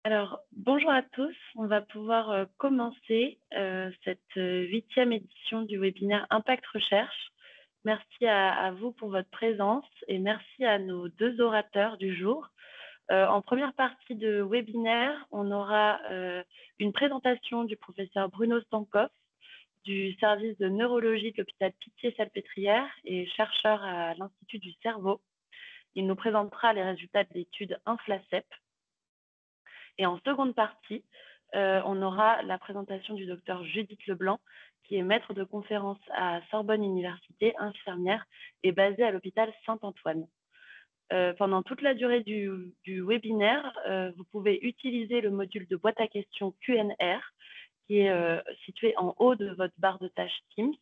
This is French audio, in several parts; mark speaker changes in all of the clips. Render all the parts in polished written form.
Speaker 1: Alors, bonjour à tous. On va pouvoir commencer cette 8e édition du webinaire Impact Recherche. Merci à vous pour votre présence et merci à nos deux orateurs du jour. En première partie de webinaire, on aura une présentation du professeur Bruno Stankov du service de neurologie de l'hôpital Pitié-Salpêtrière et chercheur à l'Institut du cerveau. Il nous présentera les résultats de l'étude INFLACEP. Et en seconde partie, on aura la présentation du docteur Judith Leblanc, qui est maître de conférence à Sorbonne Université, infirmière et basée à l'hôpital Saint-Antoine. Pendant toute la durée du webinaire, vous pouvez utiliser le module de boîte à questions Q&R qui est situé en haut de votre barre de tâches Teams.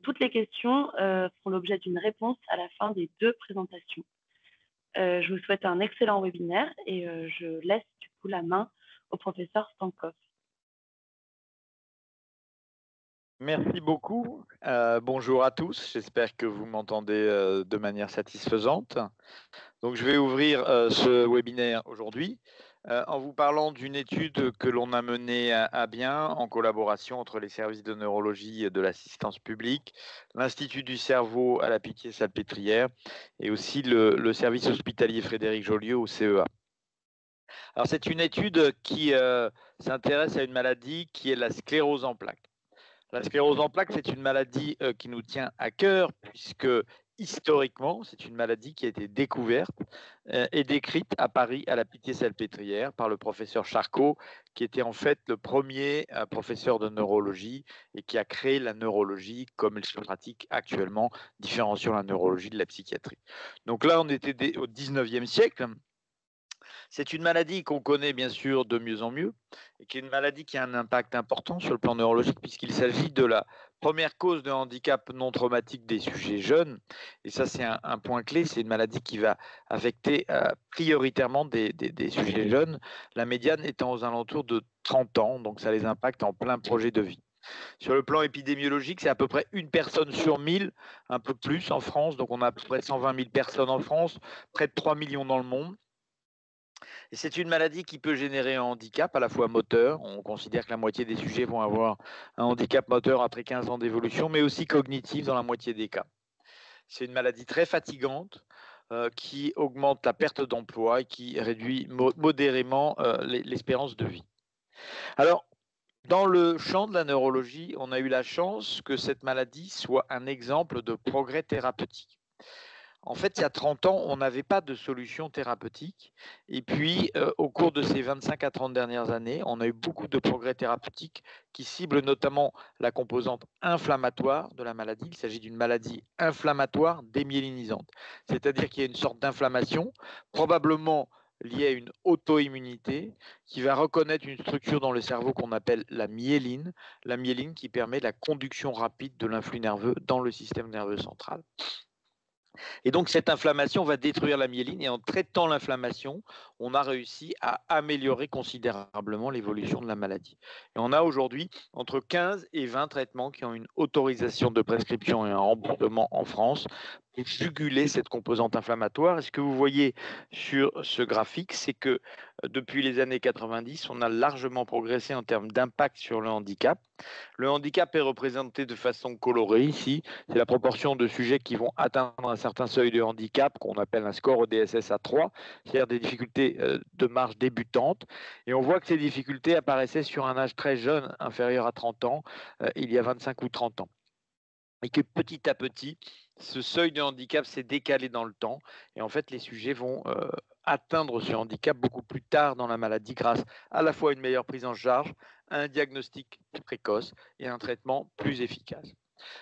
Speaker 1: Toutes les questions font l'objet d'une réponse à la fin des deux présentations. Je vous souhaite un excellent webinaire et je laisse du coup la main au professeur Stankov.
Speaker 2: Merci beaucoup. Bonjour à tous. J'espère que vous m'entendez de manière satisfaisante. Donc, je vais ouvrir ce webinaire aujourd'hui en vous parlant d'une étude que l'on a menée à bien en collaboration entre les services de neurologie de l'assistance publique, l'Institut du cerveau à la Pitié-Salpêtrière et aussi le service hospitalier Frédéric Joliot au CEA. Alors, c'est une étude qui s'intéresse à une maladie qui est la sclérose en plaques. La sclérose en plaques, c'est une maladie qui nous tient à cœur puisque historiquement, c'est une maladie qui a été découverte et décrite à Paris à la Pitié-Salpêtrière par le professeur Charcot, qui était en fait le premier professeur de neurologie et qui a créé la neurologie comme elle se pratique actuellement, différenciant la neurologie de la psychiatrie. Donc là, on était au 19e siècle. C'est une maladie qu'on connaît bien sûr de mieux en mieux et qui est une maladie qui a un impact important sur le plan neurologique puisqu'il s'agit de la première cause de handicap non traumatique des sujets jeunes. Et ça, c'est un point clé. C'est une maladie qui va affecter prioritairement des sujets jeunes, la médiane étant aux alentours de 30 ans. Donc, ça les impacte en plein projet de vie. Sur le plan épidémiologique, c'est à peu près une personne sur 1000, un peu plus en France. Donc, on a à peu près 120 000 personnes en France, près de 3 millions dans le monde. Et c'est une maladie qui peut générer un handicap à la fois moteur. On considère que la moitié des sujets vont avoir un handicap moteur après 15 ans d'évolution, mais aussi cognitif dans la moitié des cas. C'est une maladie très fatigante qui augmente la perte d'emploi et qui réduit modérément l'espérance de vie. Alors, dans le champ de la neurologie, on a eu la chance que cette maladie soit un exemple de progrès thérapeutique. En fait, il y a 30 ans, on n'avait pas de solution thérapeutique. Et puis, au cours de ces 25 à 30 dernières années, on a eu beaucoup de progrès thérapeutiques qui ciblent notamment la composante inflammatoire de la maladie. Il s'agit d'une maladie inflammatoire démyélinisante. C'est-à-dire qu'il y a une sorte d'inflammation, probablement liée à une auto-immunité, qui va reconnaître une structure dans le cerveau qu'on appelle la myéline qui permet la conduction rapide de l'influx nerveux dans le système nerveux central. Et donc, cette inflammation va détruire la myéline et en traitant l'inflammation, on a réussi à améliorer considérablement l'évolution de la maladie. Et on a aujourd'hui entre 15 et 20 traitements qui ont une autorisation de prescription et un remboursement en France pour juguler cette composante inflammatoire. Et ce que vous voyez sur ce graphique, c'est que depuis les années 90, on a largement progressé en termes d'impact sur le handicap. Le handicap est représenté de façon colorée ici. C'est la proportion de sujets qui vont atteindre un certain seuil de handicap qu'on appelle un score EDSS à 3, c'est-à-dire des difficultés de marche débutantes. Et on voit que ces difficultés apparaissaient sur un âge très jeune, inférieur à 30 ans, il y a 25 ou 30 ans. Et que petit à petit, ce seuil de handicap s'est décalé dans le temps. Et en fait, les sujets vont atteindre ce handicap beaucoup plus tard dans la maladie grâce à la fois à une meilleure prise en charge, à un diagnostic précoce et à un traitement plus efficace.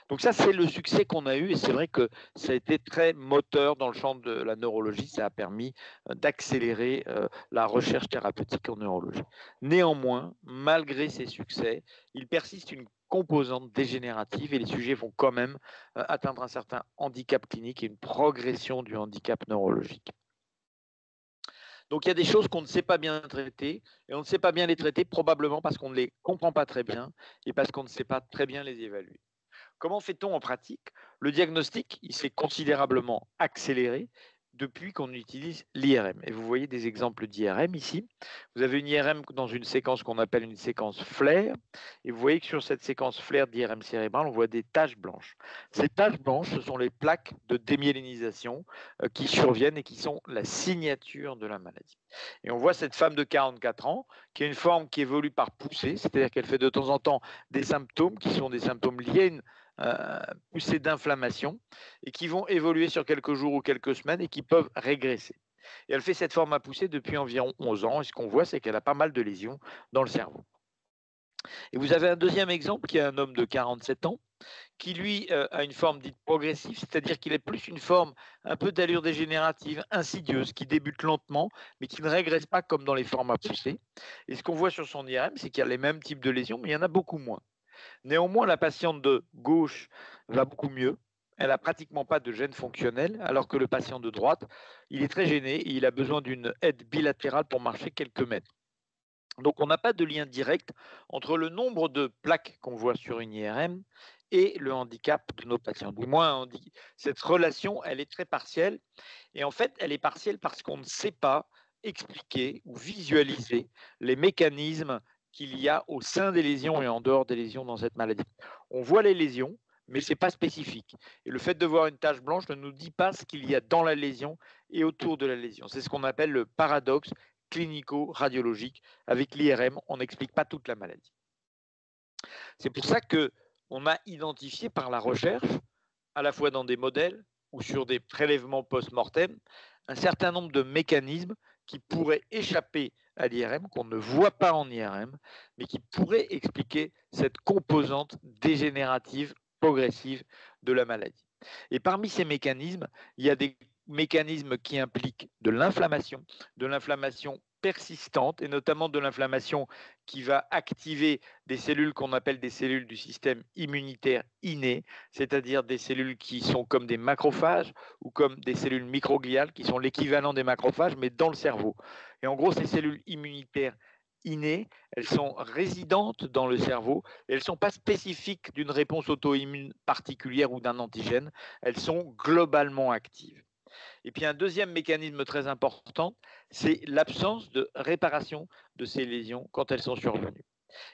Speaker 2: Donc ça, c'est le succès qu'on a eu et c'est vrai que ça a été très moteur dans le champ de la neurologie. Ça a permis d'accélérer la recherche thérapeutique en neurologie. Néanmoins, malgré ces succès, il persiste une composante dégénérative et les sujets vont quand même atteindre un certain handicap clinique et une progression du handicap neurologique. Donc il y a des choses qu'on ne sait pas bien traiter et on ne sait pas bien les traiter probablement parce qu'on ne les comprend pas très bien et parce qu'on ne sait pas très bien les évaluer. Comment fait-on en pratique? Le diagnostic, il s'est considérablement accéléré depuis qu'on utilise l'IRM. Et vous voyez des exemples d'IRM ici. Vous avez une IRM dans une séquence qu'on appelle une séquence flair. Et vous voyez que sur cette séquence flair d'IRM cérébrale, on voit des taches blanches. Ces taches blanches, ce sont les plaques de démyélinisation qui surviennent et qui sont la signature de la maladie. Et on voit cette femme de 44 ans qui a une forme qui évolue par poussée, c'est-à-dire qu'elle fait de temps en temps des symptômes qui sont des symptômes liés à une poussée d'inflammation et qui vont évoluer sur quelques jours ou quelques semaines et qui peuvent régresser. Et elle fait cette forme à pousser depuis environ 11 ans et ce qu'on voit, c'est qu'elle a pas mal de lésions dans le cerveau. Et vous avez un deuxième exemple qui est un homme de 47 ans qui, lui, a une forme dite progressive, c'est-à-dire qu'il est plus une forme un peu d'allure dégénérative, insidieuse, qui débute lentement, mais qui ne régresse pas comme dans les formes à pousser. Et ce qu'on voit sur son IRM, c'est qu'il y a les mêmes types de lésions, mais il y en a beaucoup moins. Néanmoins, la patiente de gauche va beaucoup mieux. Elle n'a pratiquement pas de gêne fonctionnelle, alors que le patient de droite, il est très gêné et il a besoin d'une aide bilatérale pour marcher quelques mètres. Donc, on n'a pas de lien direct entre le nombre de plaques qu'on voit sur une IRM et le handicap de nos patients. Du moins, cette relation, elle est très partielle. Et en fait, elle est partielle parce qu'on ne sait pas expliquer ou visualiser les mécanismes qu'il y a au sein des lésions et en dehors des lésions dans cette maladie. On voit les lésions, mais ce n'est pas spécifique. Et le fait de voir une tache blanche ne nous dit pas ce qu'il y a dans la lésion et autour de la lésion. C'est ce qu'on appelle le paradoxe clinico-radiologique. Avec l'IRM, on n'explique pas toute la maladie. C'est pour ça qu'on a identifié par la recherche, à la fois dans des modèles ou sur des prélèvements post-mortem, un certain nombre de mécanismes qui pourraient échapper à l'IRM, qu'on ne voit pas en IRM, mais qui pourraient expliquer cette composante dégénérative progressive de la maladie. Et parmi ces mécanismes, il y a des mécanismes qui impliquent de l'inflammation persistante et notamment de l'inflammation qui va activer des cellules qu'on appelle des cellules du système immunitaire inné, c'est-à-dire des cellules qui sont comme des macrophages ou comme des cellules microgliales qui sont l'équivalent des macrophages mais dans le cerveau. Et en gros, ces cellules immunitaires innées, elles sont résidentes dans le cerveau et elles ne sont pas spécifiques d'une réponse auto-immune particulière ou d'un antigène, elles sont globalement actives. Et puis un deuxième mécanisme très important, c'est l'absence de réparation de ces lésions quand elles sont survenues.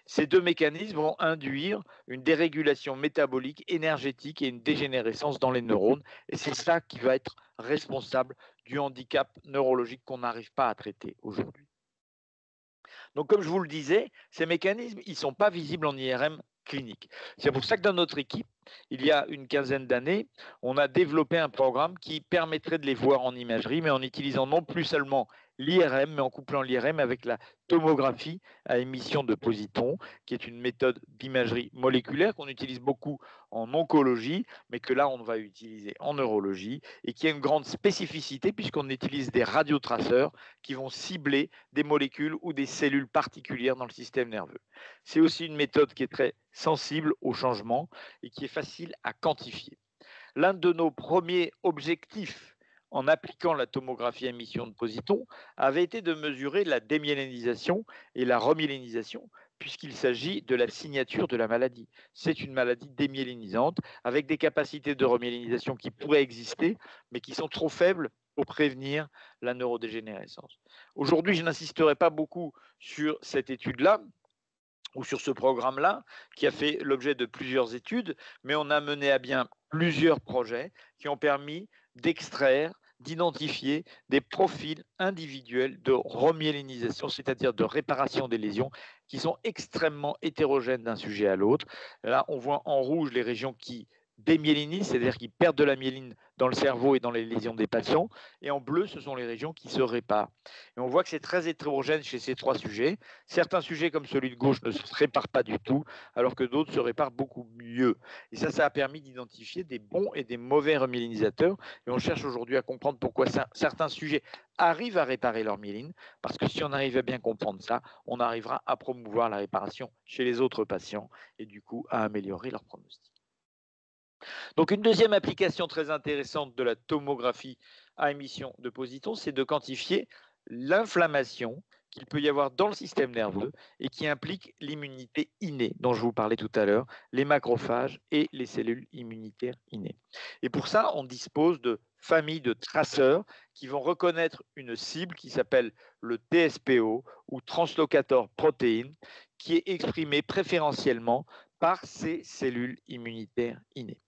Speaker 2: Ces deux mécanismes vont induire une dérégulation métabolique, énergétique et une dégénérescence dans les neurones. Et c'est ça qui va être responsable du handicap neurologique qu'on n'arrive pas à traiter aujourd'hui. Donc, comme je vous le disais, ces mécanismes, ils ne sont pas visibles en IRM clinique. C'est pour ça que dans notre équipe, il y a une quinzaine d'années, on a développé un programme qui permettrait de les voir en imagerie, mais en utilisant non plus seulement l'IRM, mais en couplant l'IRM avec la tomographie à émission de positons, qui est une méthode d'imagerie moléculaire qu'on utilise beaucoup en oncologie, mais que là, on va utiliser en neurologie, et qui a une grande spécificité puisqu'on utilise des radiotraceurs qui vont cibler des molécules ou des cellules particulières dans le système nerveux. C'est aussi une méthode qui est très sensible au changement et qui est facile à quantifier. L'un de nos premiers objectifs en appliquant la tomographie à émission de positons avait été de mesurer la démyélinisation et la remyélinisation, puisqu'il s'agit de la signature de la maladie. C'est une maladie démyélinisante avec des capacités de remyélinisation qui pourraient exister, mais qui sont trop faibles pour prévenir la neurodégénérescence. Aujourd'hui, je n'insisterai pas beaucoup sur cette étude-là, ou sur ce programme-là, qui a fait l'objet de plusieurs études, mais on a mené à bien plusieurs projets qui ont permis d'extraire, d'identifier des profils individuels de remyélinisation, c'est-à-dire de réparation des lésions, qui sont extrêmement hétérogènes d'un sujet à l'autre. Là, on voit en rouge les régions qui démyélinisent, c'est-à-dire qui perdent de la myéline dans le cerveau et dans les lésions des patients, et en bleu, ce sont les régions qui se réparent. Et on voit que c'est très hétérogène chez ces trois sujets. Certains sujets, comme celui de gauche, ne se réparent pas du tout, alors que d'autres se réparent beaucoup mieux. Et ça a permis d'identifier des bons et des mauvais remyélinisateurs. Et on cherche aujourd'hui à comprendre pourquoi certains sujets arrivent à réparer leur myéline, parce que si on arrive à bien comprendre ça, on arrivera à promouvoir la réparation chez les autres patients et du coup à améliorer leur pronostic. Donc une deuxième application très intéressante de la tomographie à émission de positons, c'est de quantifier l'inflammation qu'il peut y avoir dans le système nerveux et qui implique l'immunité innée dont je vous parlais tout à l'heure, les macrophages et les cellules immunitaires innées. Et pour ça, on dispose de famille de traceurs qui vont reconnaître une cible qui s'appelle le TSPO ou translocator protéine, qui est exprimée préférentiellement par ces cellules immunitaires innées.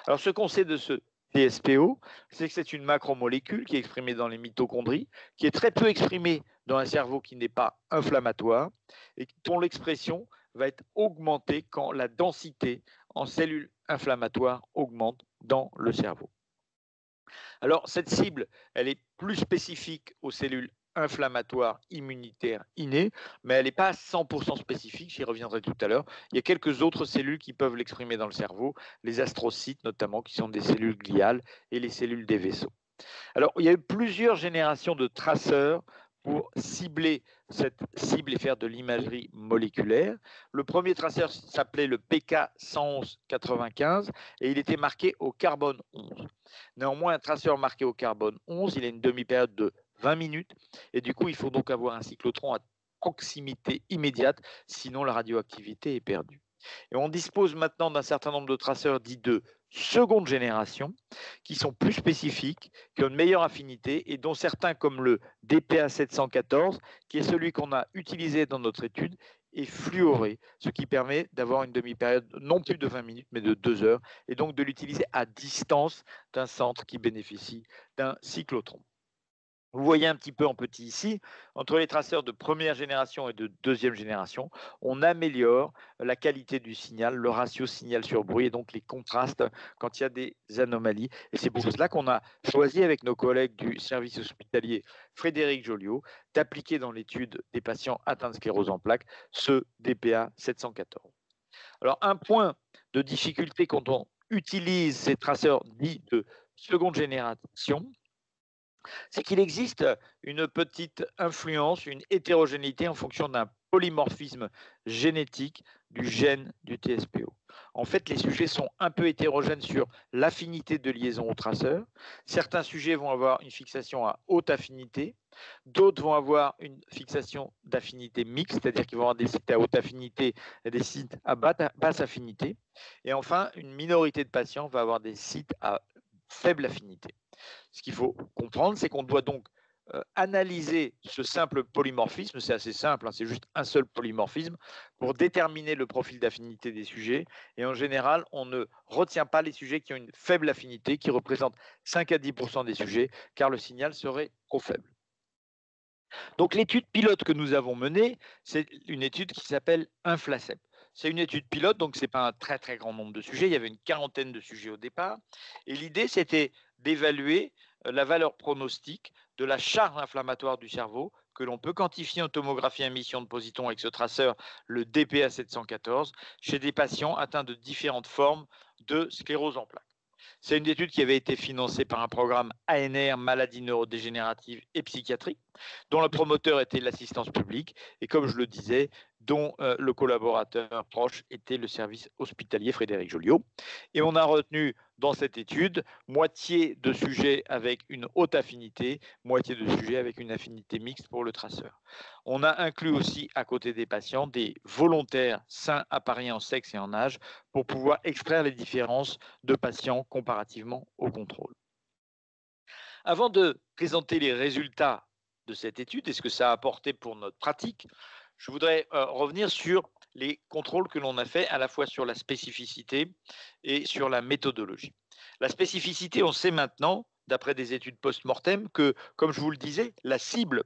Speaker 2: Alors, ce qu'on sait de ce TSPO, c'est que c'est une macromolécule qui est exprimée dans les mitochondries, qui est très peu exprimée dans un cerveau qui n'est pas inflammatoire et dont l'expression va être augmentée quand la densité en cellules inflammatoires augmente dans le cerveau. Alors, cette cible, elle est plus spécifique aux cellules inflammatoires immunitaires innées, mais elle n'est pas 100% spécifique, j'y reviendrai tout à l'heure. Il y a quelques autres cellules qui peuvent l'exprimer dans le cerveau, les astrocytes notamment, qui sont des cellules gliales, et les cellules des vaisseaux. Alors, il y a eu plusieurs générations de traceurs pour cibler cette cible et faire de l'imagerie moléculaire. Le premier traceur s'appelait le PK11195 et il était marqué au carbone 11. Néanmoins, un traceur marqué au carbone 11, il a une demi-période de 20 minutes et du coup, il faut donc avoir un cyclotron à proximité immédiate, sinon la radioactivité est perdue. Et on dispose maintenant d'un certain nombre de traceurs dits de seconde génération, qui sont plus spécifiques, qui ont une meilleure affinité, et dont certains, comme le DPA 714, qui est celui qu'on a utilisé dans notre étude, est fluoré, ce qui permet d'avoir une demi-période non plus de 20 minutes, mais de 2 heures, et donc de l'utiliser à distance d'un centre qui bénéficie d'un cyclotron. Vous voyez un petit peu en petit ici, entre les traceurs de première génération et de deuxième génération, on améliore la qualité du signal, le ratio signal sur bruit et donc les contrastes quand il y a des anomalies. Et c'est pour cela qu'on a choisi avec nos collègues du service hospitalier Frédéric Joliot d'appliquer dans l'étude des patients atteints de sclérose en plaques ce DPA 714. Alors un point de difficulté quand on utilise ces traceurs dits de seconde génération, c'est qu'il existe une petite influence, une hétérogénéité en fonction d'un polymorphisme génétique du gène du TSPO. En fait, les sujets sont un peu hétérogènes sur l'affinité de liaison au traceur. Certains sujets vont avoir une fixation à haute affinité, d'autres vont avoir une fixation d'affinité mixte, c'est-à-dire qu'ils vont avoir des sites à haute affinité et des sites à basse affinité. Et enfin, une minorité de patients va avoir des sites à faible affinité. Ce qu'il faut comprendre, c'est qu'on doit donc analyser ce simple polymorphisme, c'est assez simple, hein, c'est juste un seul polymorphisme, pour déterminer le profil d'affinité des sujets. Et en général, on ne retient pas les sujets qui ont une faible affinité, qui représentent 5 à 10% des sujets, car le signal serait trop faible. Donc l'étude pilote que nous avons menée, c'est une étude qui s'appelle InflaCep. C'est une étude pilote, donc ce n'est pas un très très grand nombre de sujets. Il y avait une quarantaine de sujets au départ. Et l'idée, c'était d'évaluer la valeur pronostique de la charge inflammatoire du cerveau que l'on peut quantifier en tomographie à émission de positons avec ce traceur, le DPA 714, chez des patients atteints de différentes formes de sclérose en plaques. C'est une étude qui avait été financée par un programme ANR, maladies neurodégénératives et psychiatriques, dont le promoteur était l'assistance publique et, comme je le disais, dont le collaborateur proche était le service hospitalier Frédéric Joliot. Et on a retenu dans cette étude moitié de sujets avec une haute affinité, moitié de sujets avec une affinité mixte pour le traceur. On a inclus aussi, à côté des patients, des volontaires sains appariés en sexe et en âge pour pouvoir extraire les différences de patients comparativement au contrôle. Avant de présenter les résultats de cette étude et ce que ça a apporté pour notre pratique, je voudrais revenir sur les contrôles que l'on a fait à la fois sur la spécificité et sur la méthodologie. La spécificité, on sait maintenant, d'après des études post-mortem, que, comme je vous le disais, la cible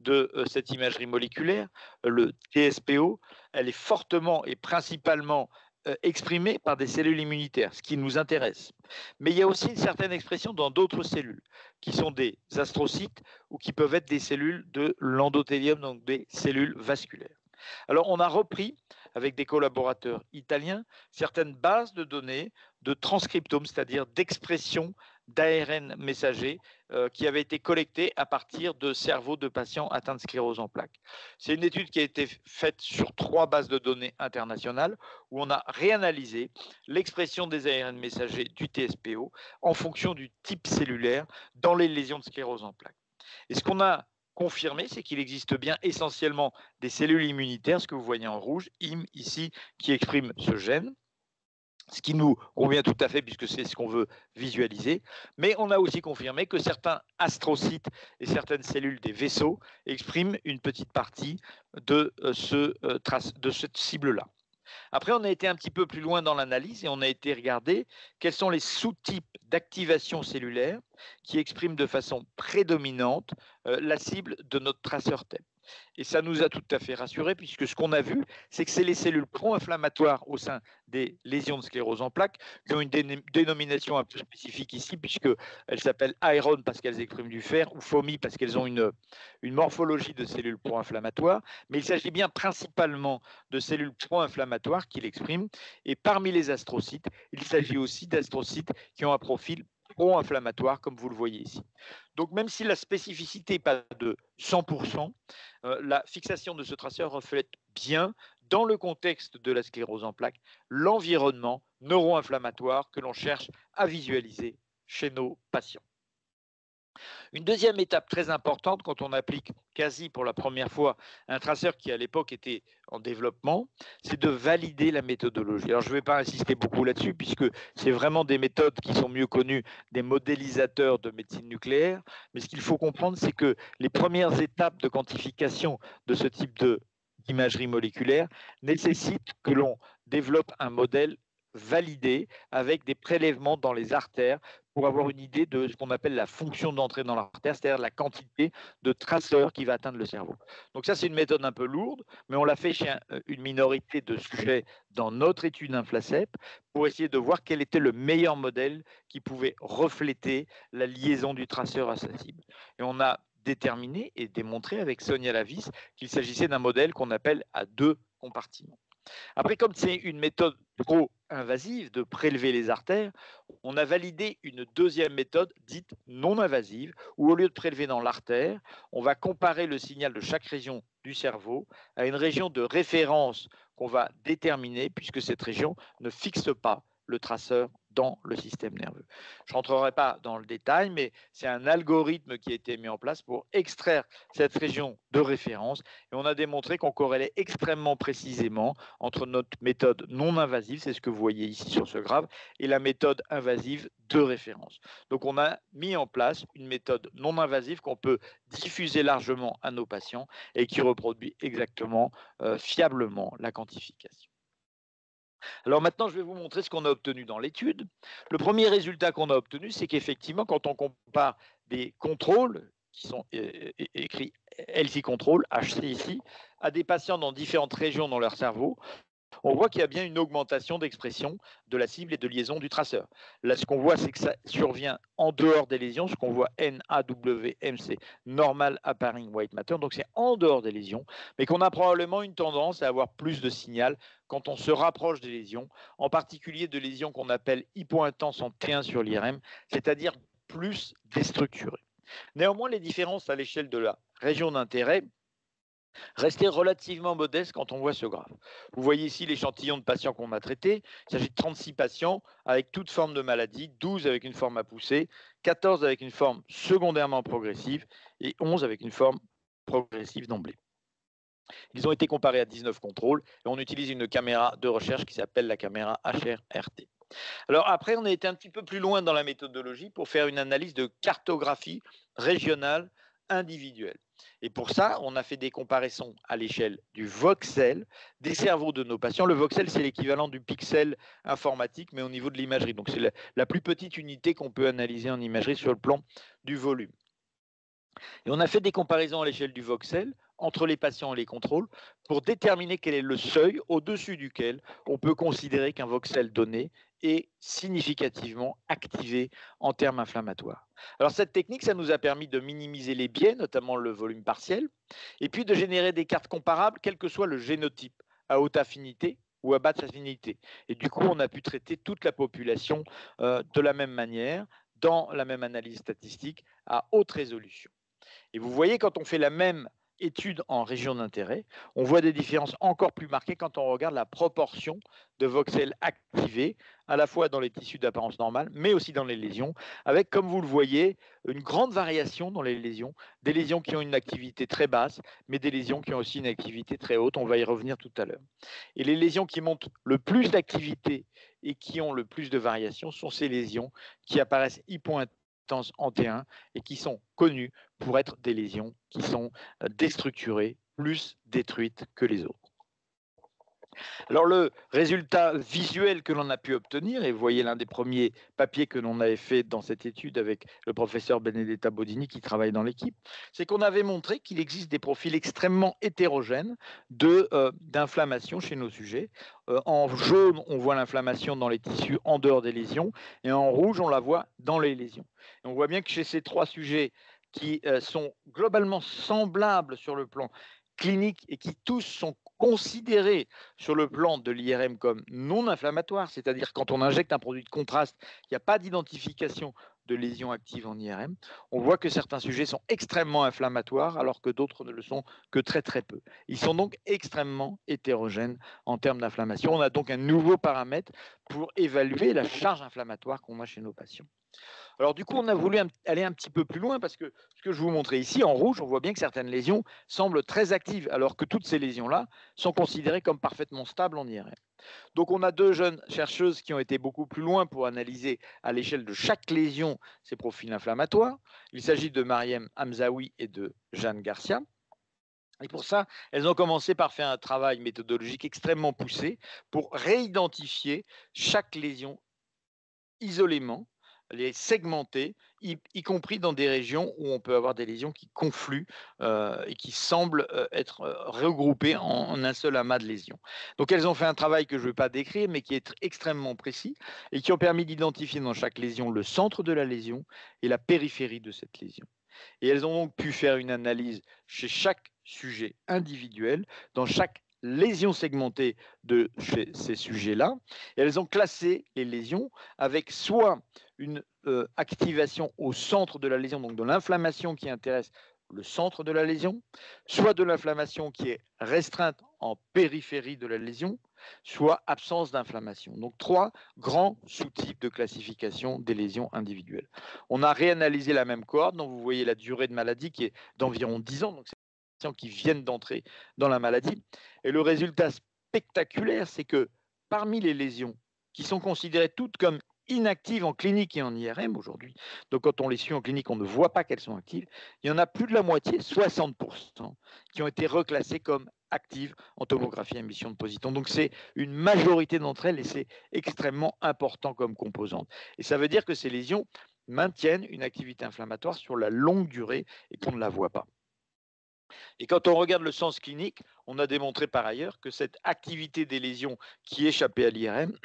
Speaker 2: de cette imagerie moléculaire, le TSPO, elle est fortement et principalement exprimée par des cellules immunitaires, ce qui nous intéresse. Mais il y a aussi une certaine expression dans d'autres cellules, qui sont des astrocytes ou qui peuvent être des cellules de l'endothélium, donc des cellules vasculaires. Alors, on a repris, avec des collaborateurs italiens, certaines bases de données de transcriptome, c'est-à-dire d'expression d'ARN messager qui avaient été collectées à partir de cerveaux de patients atteints de sclérose en plaques. C'est une étude qui a été faite sur 3 bases de données internationales où on a réanalysé l'expression des ARN messagers du TSPO en fonction du type cellulaire dans les lésions de sclérose en plaques. Et ce qu'on a confirmé, c'est qu'il existe bien essentiellement des cellules immunitaires, ce que vous voyez en rouge, IM ici, qui expriment ce gène. ce qui nous convient tout à fait puisque c'est ce qu'on veut visualiser. Mais on a aussi confirmé que certains astrocytes et certaines cellules des vaisseaux expriment une petite partie de cette cible-là. Après, on a été un petit peu plus loin dans l'analyse et on a été regarder quels sont les sous-types d'activation cellulaire qui expriment de façon prédominante la cible de notre traceur TEP. Et ça nous a tout à fait rassurés puisque ce qu'on a vu, c'est que c'est les cellules pro-inflammatoires au sein des lésions de sclérose en plaques qui ont une dénomination un peu spécifique ici puisqu'elles s'appellent iron parce qu'elles expriment du fer ou FOMI parce qu'elles ont une morphologie de cellules pro-inflammatoires. Mais il s'agit bien principalement de cellules pro-inflammatoires qui l'expriment. Et parmi les astrocytes, il s'agit aussi d'astrocytes qui ont un profil pro-inflammatoire, comme vous le voyez ici. Donc, même si la spécificité n'est pas de 100%, la fixation de ce traceur reflète bien, dans le contexte de la sclérose en plaques, l'environnement neuro-inflammatoire que l'on cherche à visualiser chez nos patients. Une deuxième étape très importante quand on applique quasi pour la première fois un traceur qui à l'époque était en développement, c'est de valider la méthodologie. Alors je ne vais pas insister beaucoup là-dessus puisque c'est vraiment des méthodes qui sont mieux connues des modélisateurs de médecine nucléaire, mais ce qu'il faut comprendre, c'est que les premières étapes de quantification de ce type d'imagerie moléculaire nécessitent que l'on développe un modèle validé avec des prélèvements dans les artères pour avoir une idée de ce qu'on appelle la fonction d'entrée dans l'artère, c'est-à-dire la quantité de traceurs qui va atteindre le cerveau. Donc ça, c'est une méthode un peu lourde, mais on l'a fait chez une minorité de sujets dans notre étude Inflacep pour essayer de voir quel était le meilleur modèle qui pouvait refléter la liaison du traceur à sa cible. Et on a déterminé et démontré avec Sonia Lavis qu'il s'agissait d'un modèle qu'on appelle à 2 compartiments. Après, comme c'est une méthode trop invasive de prélever les artères, on a validé une deuxième méthode dite non invasive, où au lieu de prélever dans l'artère, on va comparer le signal de chaque région du cerveau à une région de référence qu'on va déterminer, puisque cette région ne fixe pas le traceur dans le système nerveux. Je ne rentrerai pas dans le détail, mais c'est un algorithme qui a été mis en place pour extraire cette région de référence et on a démontré qu'on corrélait extrêmement précisément entre notre méthode non invasive, c'est ce que vous voyez ici sur ce graphe, et la méthode invasive de référence. Donc on a mis en place une méthode non invasive qu'on peut diffuser largement à nos patients et qui reproduit exactement, fiablement la quantification. Alors maintenant, je vais vous montrer ce qu'on a obtenu dans l'étude. Le premier résultat qu'on a obtenu, c'est qu'effectivement, quand on compare des contrôles qui sont écrits healthy control, HC ici, à des patients dans différentes régions dans leur cerveau, on voit qu'il y a bien une augmentation d'expression de la cible et de liaison du traceur. Là, ce qu'on voit, c'est que ça survient en dehors des lésions. Ce qu'on voit NAWM, c'est Normal Appearing White Matter, donc c'est en dehors des lésions, mais qu'on a probablement une tendance à avoir plus de signal quand on se rapproche des lésions, en particulier de lésions qu'on appelle hypointenses en T1 sur l'IRM, c'est-à-dire plus déstructurées. Néanmoins, les différences à l'échelle de la région d'intérêt rester relativement modeste quand on voit ce graphe. Vous voyez ici l'échantillon de patients qu'on a traités. Il s'agit de 36 patients avec toute forme de maladie, 12 avec une forme à pousser, 14 avec une forme secondairement progressive et 11 avec une forme progressive d'emblée. Ils ont été comparés à 19 contrôles et on utilise une caméra de recherche qui s'appelle la caméra HRRT. Alors après, on a été un petit peu plus loin dans la méthodologie pour faire une analyse de cartographie régionale individuelle. Et pour ça, on a fait des comparaisons à l'échelle du voxel des cerveaux de nos patients. Le voxel, c'est l'équivalent du pixel informatique, mais au niveau de l'imagerie. Donc, c'est la plus petite unité qu'on peut analyser en imagerie sur le plan du volume. Et on a fait des comparaisons à l'échelle du voxel entre les patients et les contrôles pour déterminer quel est le seuil au-dessus duquel on peut considérer qu'un voxel donné est significativement activé en termes inflammatoires. Alors cette technique, ça nous a permis de minimiser les biais, notamment le volume partiel, et puis de générer des cartes comparables, quel que soit le génotype, à haute affinité ou à basse affinité. Et du coup, on a pu traiter toute la population de la même manière, dans la même analyse statistique, à haute résolution. Et vous voyez, quand on fait la même étude en région d'intérêt, on voit des différences encore plus marquées quand on regarde la proportion de voxels activés, à la fois dans les tissus d'apparence normale, mais aussi dans les lésions, avec, comme vous le voyez, une grande variation dans les lésions, des lésions qui ont une activité très basse, mais des lésions qui ont aussi une activité très haute, on va y revenir tout à l'heure. Et les lésions qui montrent le plus d'activité et qui ont le plus de variations sont ces lésions qui apparaissent hypointenses en T1 et qui sont connues pour être des lésions qui sont déstructurées, plus détruites que les autres. Alors le résultat visuel que l'on a pu obtenir, et vous voyez l'un des premiers papiers que l'on avait fait dans cette étude avec le professeur Benedetta Bodini qui travaille dans l'équipe, c'est qu'on avait montré qu'il existe des profils extrêmement hétérogènes d'inflammation chez nos sujets. En jaune, on voit l'inflammation dans les tissus en dehors des lésions, et en rouge, on la voit dans les lésions. Et on voit bien que chez ces 3 sujets qui sont globalement semblables sur le plan clinique et qui tous sont considérés sur le plan de l'IRM comme non inflammatoires, c'est-à-dire quand on injecte un produit de contraste, il n'y a pas d'identification de lésions actives en IRM, on voit que certains sujets sont extrêmement inflammatoires alors que d'autres ne le sont que très très peu. Ils sont donc extrêmement hétérogènes en termes d'inflammation. On a donc un nouveau paramètre pour évaluer la charge inflammatoire qu'on a chez nos patients. Alors du coup, on a voulu aller un petit peu plus loin parce que ce que je vous montrais ici, en rouge, on voit bien que certaines lésions semblent très actives, alors que toutes ces lésions-là sont considérées comme parfaitement stables en IRM. Donc on a 2 jeunes chercheuses qui ont été beaucoup plus loin pour analyser à l'échelle de chaque lésion ces profils inflammatoires. Il s'agit de Mariem Hamzaoui et de Jeanne Garcia. Et pour ça, elles ont commencé par faire un travail méthodologique extrêmement poussé pour réidentifier chaque lésion isolément, les segmenter, y compris dans des régions où on peut avoir des lésions qui confluent et qui semblent être regroupées en un seul amas de lésions. Donc elles ont fait un travail que je ne vais pas décrire, mais qui est extrêmement précis et qui ont permis d'identifier dans chaque lésion le centre de la lésion et la périphérie de cette lésion. Et elles ont donc pu faire une analyse chez chaque sujet individuel, dans chaque lésion segmentée de chez ces sujets-là. Et elles ont classé les lésions avec soit une activation au centre de la lésion, donc de l'inflammation qui intéresse le centre de la lésion, soit de l'inflammation qui est restreinte en périphérie de la lésion, soit absence d'inflammation. Donc 3 grands sous-types de classification des lésions individuelles. On a réanalysé la même cohorte, donc vous voyez la durée de maladie qui est d'environ 10 ans, donc c'est des patients qui viennent d'entrer dans la maladie. Et le résultat spectaculaire, c'est que parmi les lésions qui sont considérées toutes comme inactives en clinique et en IRM aujourd'hui, donc quand on les suit en clinique, on ne voit pas qu'elles sont actives, il y en a plus de la moitié, 60%, qui ont été reclassées comme actives en tomographie à émission de positons. Donc c'est une majorité d'entre elles et c'est extrêmement important comme composante. Et ça veut dire que ces lésions maintiennent une activité inflammatoire sur la longue durée et qu'on ne la voit pas. Et quand on regarde le sens clinique, on a démontré par ailleurs que cette activité des lésions qui échappait à l'IRM,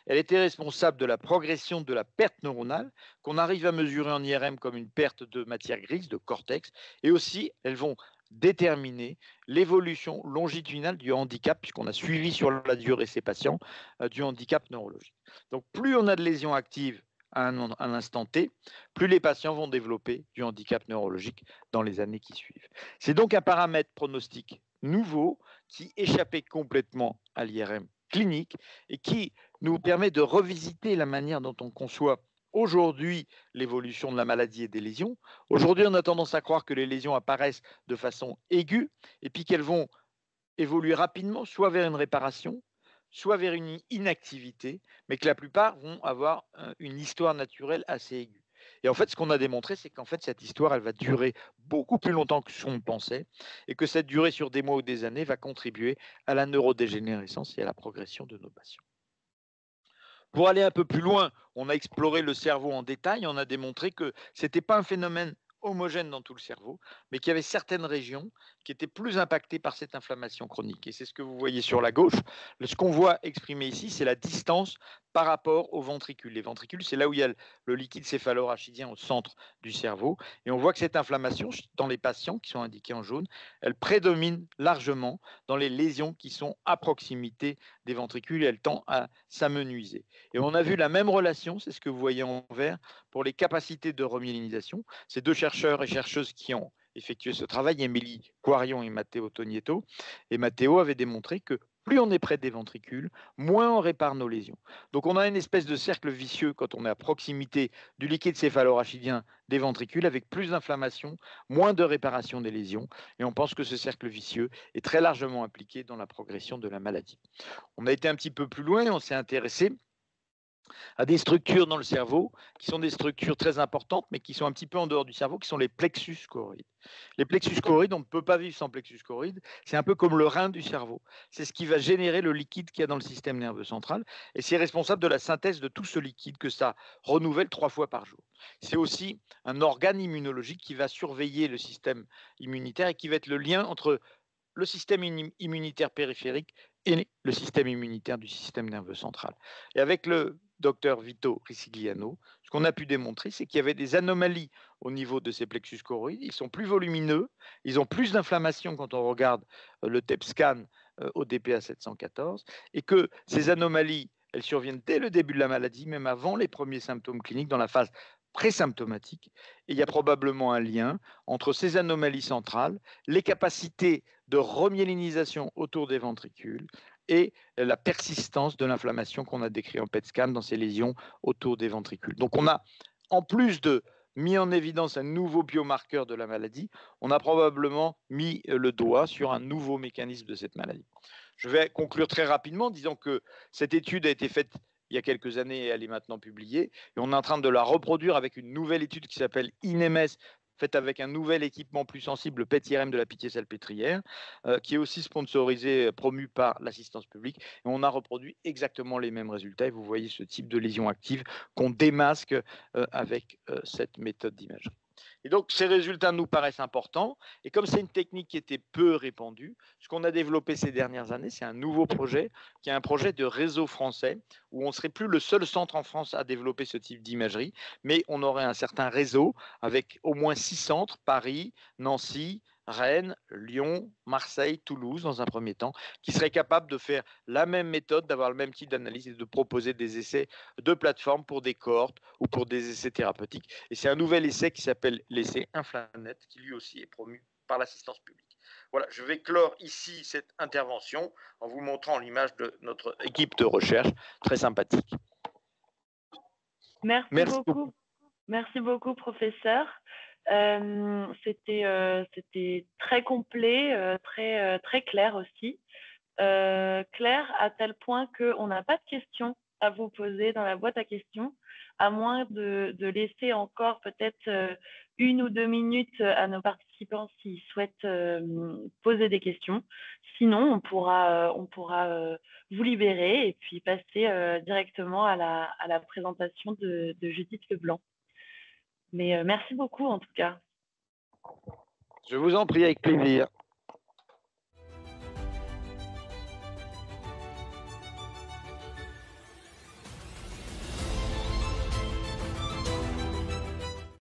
Speaker 2: elle était responsable de la progression de la perte neuronale, qu'on arrive à mesurer en IRM comme une perte de matière grise, de cortex, et aussi elles vont déterminer l'évolution longitudinale du handicap, puisqu'on a suivi sur la durée ces patients, du handicap neurologique. Donc plus on a de lésions actives à un instant T, plus les patients vont développer du handicap neurologique dans les années qui suivent. C'est donc un paramètre pronostique nouveau qui échappait complètement à l'IRM clinique et qui nous permet de revisiter la manière dont on conçoit aujourd'hui l'évolution de la maladie et des lésions. Aujourd'hui, on a tendance à croire que les lésions apparaissent de façon aiguë et puis qu'elles vont évoluer rapidement, soit vers une réparation, soit vers une inactivité, mais que la plupart vont avoir une histoire naturelle assez aiguë. Et en fait, ce qu'on a démontré, c'est qu'en fait, cette histoire, elle va durer beaucoup plus longtemps que ce qu'on pensait, et que cette durée sur des mois ou des années va contribuer à la neurodégénérescence et à la progression de nos patients. Pour aller un peu plus loin, on a exploré le cerveau en détail, on a démontré que ce n'était pas un phénomène homogène dans tout le cerveau, mais qu'il y avait certaines régions qui étaient plus impactées par cette inflammation chronique. Et c'est ce que vous voyez sur la gauche. Ce qu'on voit exprimé ici, c'est la distance par rapport aux ventricules. Les ventricules, c'est là où il y a le liquide céphalorachidien au centre du cerveau. Et on voit que cette inflammation, dans les patients qui sont indiqués en jaune, elle prédomine largement dans les lésions qui sont à proximité des ventricules et elle tend à s'amenuiser. Et on a vu la même relation, c'est ce que vous voyez en vert, pour les capacités de remyélinisation. Ces 2 chercheurs et chercheuses qui ont effectué ce travail, Émilie Quarion et Matteo Togneto. Et Matteo avait démontré que plus on est près des ventricules, moins on répare nos lésions. Donc on a une espèce de cercle vicieux quand on est à proximité du liquide céphalorachidien des ventricules, avec plus d'inflammation, moins de réparation des lésions. Et on pense que ce cercle vicieux est très largement impliqué dans la progression de la maladie. On a été un petit peu plus loin, on s'est intéressé à des structures dans le cerveau qui sont des structures très importantes, mais qui sont un petit peu en dehors du cerveau, qui sont les plexus choroïdes. Les plexus choroïdes, on ne peut pas vivre sans plexus choroïdes. C'est un peu comme le rein du cerveau. C'est ce qui va générer le liquide qu'il y a dans le système nerveux central, et c'est responsable de la synthèse de tout ce liquide que ça renouvelle 3 fois par jour. C'est aussi un organe immunologique qui va surveiller le système immunitaire et qui va être le lien entre le système immunitaire périphérique et le système immunitaire du système nerveux central. Et avec le docteur Vito Risigliano, ce qu'on a pu démontrer, c'est qu'il y avait des anomalies au niveau de ces plexus choroïdes. Ils sont plus volumineux, ils ont plus d'inflammation quand on regarde le TEP scan au DPA 714, et que ces anomalies, elles surviennent dès le début de la maladie, même avant les premiers symptômes cliniques, dans la phase présymptomatique. Et il y a probablement un lien entre ces anomalies centrales, les capacités de remyélinisation autour des ventricules et la persistance de l'inflammation qu'on a décrit en PET scan dans ces lésions autour des ventricules. Donc on a, en plus de mis en évidence un nouveau biomarqueur de la maladie, on a probablement mis le doigt sur un nouveau mécanisme de cette maladie. Je vais conclure très rapidement en disant que cette étude a été faite il y a quelques années et elle est maintenant publiée. Et on est en train de la reproduire avec une nouvelle étude qui s'appelle INEMES, faite avec un nouvel équipement plus sensible, le PET-IRM de la Pitié-Salpêtrière, qui est aussi sponsorisé, promu par l'assistance publique. Et on a reproduit exactement les mêmes résultats. Et vous voyez ce type de lésion active qu'on démasque avec cette méthode d'imagerie. Et donc, ces résultats nous paraissent importants. Et comme c'est une technique qui était peu répandue, ce qu'on a développé ces dernières années, c'est un nouveau projet, qui est un projet de réseau français, où on ne serait plus le seul centre en France à développer ce type d'imagerie, mais on aurait un certain réseau avec au moins 6 centres, Paris, Nancy, Rennes, Lyon, Marseille, Toulouse, dans un premier temps, qui seraient capables de faire la même méthode, d'avoir le même type d'analyse et de proposer des essais de plateforme pour des cohortes ou pour des essais thérapeutiques. Et c'est un nouvel essai qui s'appelle l'essai Inflanet, qui lui aussi est promu par l'assistance publique. Voilà, je vais clore ici cette intervention en vous montrant l'image de notre équipe de recherche, très sympathique.
Speaker 1: Merci beaucoup. Merci beaucoup, professeur. C'était très complet, très clair aussi. Clair à tel point qu'on n'a pas de questions à vous poser dans la boîte à questions, à moins de laisser encore peut-être 1 ou 2 minutes à nos participants s'ils souhaitent poser des questions. Sinon, on pourra vous libérer et puis passer directement à la présentation de Judith Leblanc. Mais merci beaucoup en tout cas.
Speaker 2: Je vous en prie, avec plaisir.